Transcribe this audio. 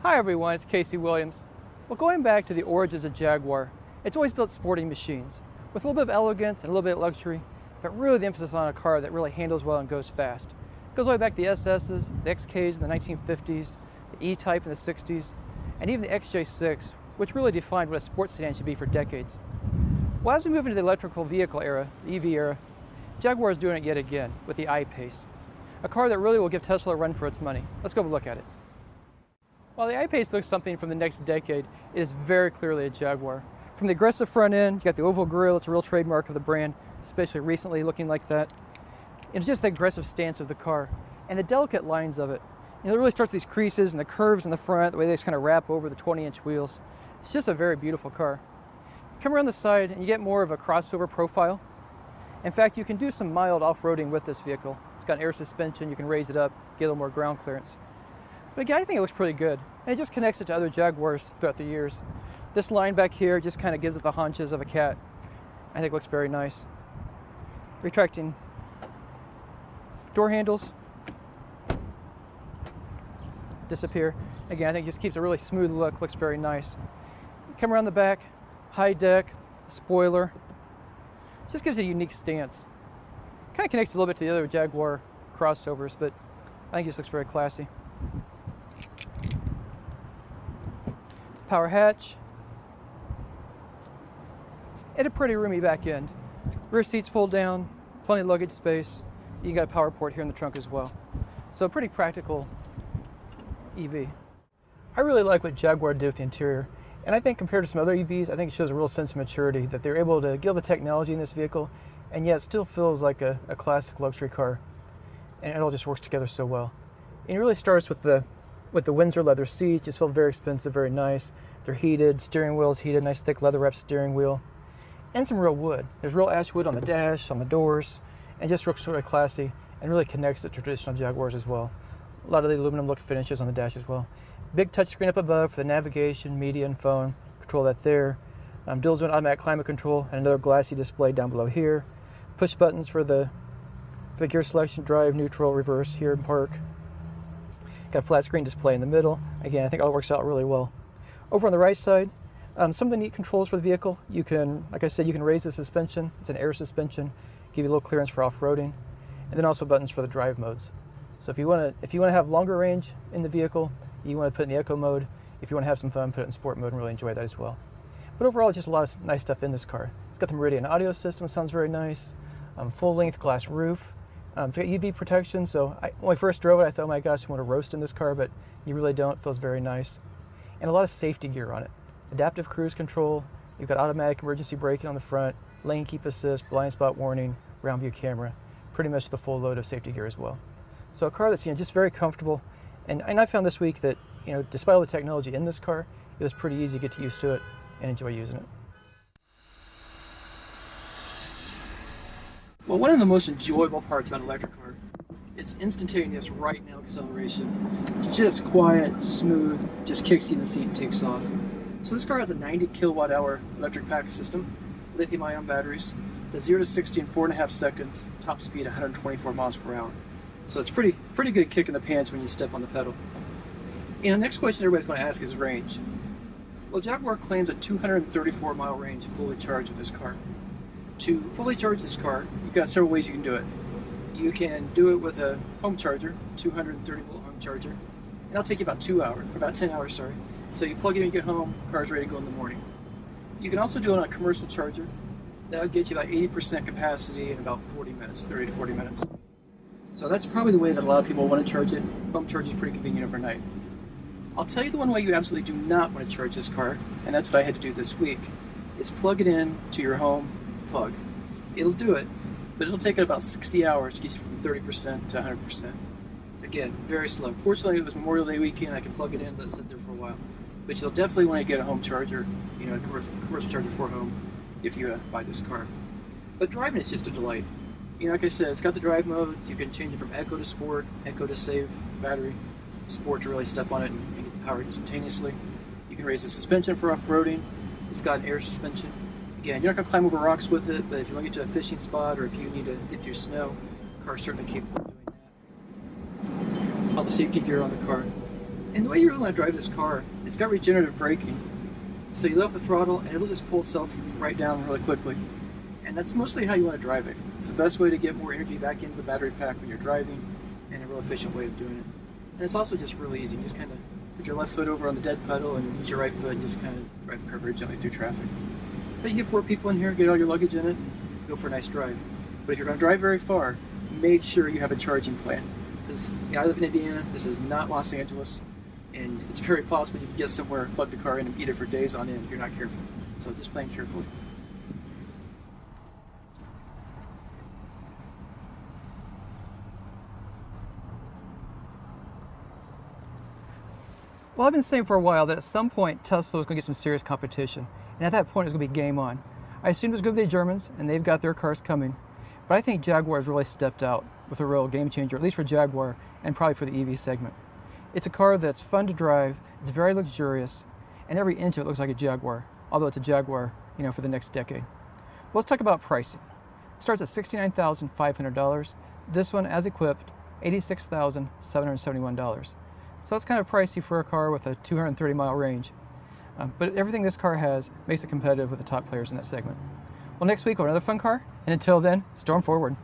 Hi everyone, it's Casey Williams. Well, going back to the origins of Jaguar, it's always built sporting machines with a little bit of elegance and a little bit of luxury, but really the emphasis on a car that really handles well and goes fast. It goes all the way back to the SS's, the XKs in the 1950s, the E-Type in the 60s, and even the XJ6, which really defined what a sports sedan should be for decades. Well, as we move into the electrical vehicle era, the EV era, Jaguar is doing it yet again with the iPace, a car that really will give Tesla a run for its money. Let's go have a look at it. While the iPace looks something from the next decade, it is very clearly a Jaguar. From the aggressive front end, you got the oval grille, it's a real trademark of the brand, especially recently looking like that. It's just the aggressive stance of the car and the delicate lines of it. You know, it really starts with these creases and the curves in the front, the way they just kind of wrap over the 20-inch wheels. It's just a very beautiful car. You come around the side and you get more of a crossover profile. In fact, you can do some mild off-roading with this vehicle. It's got an air suspension, you can raise it up, get a little more ground clearance. But again, I think it looks pretty good. And it just connects it to other Jaguars throughout the years. This line back here just kind of gives it the haunches of a cat. I think it looks very nice. Retracting door handles. Disappear. Again, I think it just keeps a really smooth look, looks very nice. Come around the back, high deck, spoiler. Just gives it a unique stance. Kind of connects a little bit to the other Jaguar crossovers, but I think it just looks very classy. Power hatch, and a pretty roomy back end. Rear seats fold down, plenty of luggage space. You got a power port here in the trunk as well. So a pretty practical EV. I really like what Jaguar did with the interior, and I think compared to some other EVs, I think it shows a real sense of maturity that they're able to get all the technology in this vehicle, and yet it still feels like a classic luxury car, and it all just works together so well. And it really starts with the Windsor leather seats. Just feel very expensive, very nice. They're heated, steering wheel's heated, nice thick leather wrapped steering wheel. And some real wood. There's real ash wood on the dash, on the doors, and just looks really classy and really connects to traditional Jaguars as well. A lot of the aluminum look finishes on the dash as well. Big touchscreen up above for the navigation, media, and phone. Control that there. Dual zone automatic climate control and another glassy display down below here. Push buttons for the gear selection, drive, neutral, reverse, here and park. Got a flat screen display in the middle. Again, I think all works out really well. Over on the right side, some of the neat controls for the vehicle. You can, like I said, you can raise the suspension. It's an air suspension, give you a little clearance for off-roading, and then also buttons for the drive modes. So if you want to have longer range in the vehicle, you want to put it in the eco mode. If you want to have some fun, put it in sport mode and really enjoy that as well. But overall, just a lot of nice stuff in this car. It's got the Meridian audio system, sounds very nice. Full-length glass roof. It's got UV protection, so when I first drove it, I thought, oh my gosh, I want to roast in this car, but you really don't. It feels very nice. And a lot of safety gear on it. Adaptive cruise control, you've got automatic emergency braking on the front, lane keep assist, blind spot warning, round view camera, pretty much the full load of safety gear as well. So a car that's just very comfortable, and I found this week that despite all the technology in this car, it was pretty easy to get used to it and enjoy using it. Well, one of the most enjoyable parts about an electric car is instantaneous right now acceleration. It's just quiet, smooth, just kicks you in the seat and takes off. So this car has a 90 kilowatt hour electric package system, lithium ion batteries, does 0 to 60 in 4.5 seconds, top speed 124 miles per hour. So it's pretty good kick in the pants when you step on the pedal. And the next question everybody's going to ask is range. Well, Jaguar claims a 234 mile range fully charged with this car. To fully charge this car, you've got several ways you can do it. You can do it with a home charger, 230 volt home charger, and that'll take you about 10 hours, sorry. So you plug it in, you get home, car's ready to go in the morning. You can also do it on a commercial charger. That'll get you about 80% capacity in about 40 minutes, 30 to 40 minutes. So that's probably the way that a lot of people want to charge it. Home charge is pretty convenient overnight. I'll tell you the one way you absolutely do not want to charge this car, and that's what I had to do this week, is plug it in to your home plug. It'll do it, but it'll take it about 60 hours to get you from 30% to 100%. Again, very slow. Fortunately, it was Memorial Day weekend. I can plug it in, let it sit there for a while. But you'll definitely want to get a home charger, a commercial charger for home, if you buy this car. But driving is just a delight. Like I said, it's got the drive modes. You can change it from Eco to Sport, Eco to save battery, Sport to really step on it and get the power instantaneously. You can raise the suspension for off-roading. It's got an air suspension. Again, you're not going to climb over rocks with it, but if you want to get to a fishing spot or if you need to get through snow, the car's certainly capable of doing that. All the safety gear on the car. And the way you really want to drive this car, it's got regenerative braking. So you let off the throttle and it'll just pull itself right down really quickly. And that's mostly how you want to drive it. It's the best way to get more energy back into the battery pack when you're driving, and a real efficient way of doing it. And it's also just really easy. You just kind of put your left foot over on the dead pedal and use your right foot and just kind of drive the car very gently through traffic. But you get 4 people in here, get all your luggage in it, go for a nice drive. But if you're going to drive very far, make sure you have a charging plan. Because I live in Indiana, this is not Los Angeles, and it's very possible you can get somewhere, plug the car in, and eat it for days on end if you're not careful. So just plan carefully. Well, I've been saying for a while that at some point Tesla was going to get some serious competition, and at that point it was going to be game on. I assumed it was going to be the Germans, and they've got their cars coming, but I think Jaguar has really stepped out with a real game changer, at least for Jaguar and probably for the EV segment. It's a car that's fun to drive, it's very luxurious, and every inch of it looks like a Jaguar, although it's a Jaguar, for the next decade. Well, let's talk about pricing. It starts at $69,500. This one, as equipped, $86,771. So it's kind of pricey for a car with a 230-mile range. But everything this car has makes it competitive with the top players in that segment. Well, next week we'll have another fun car, and until then, storm forward.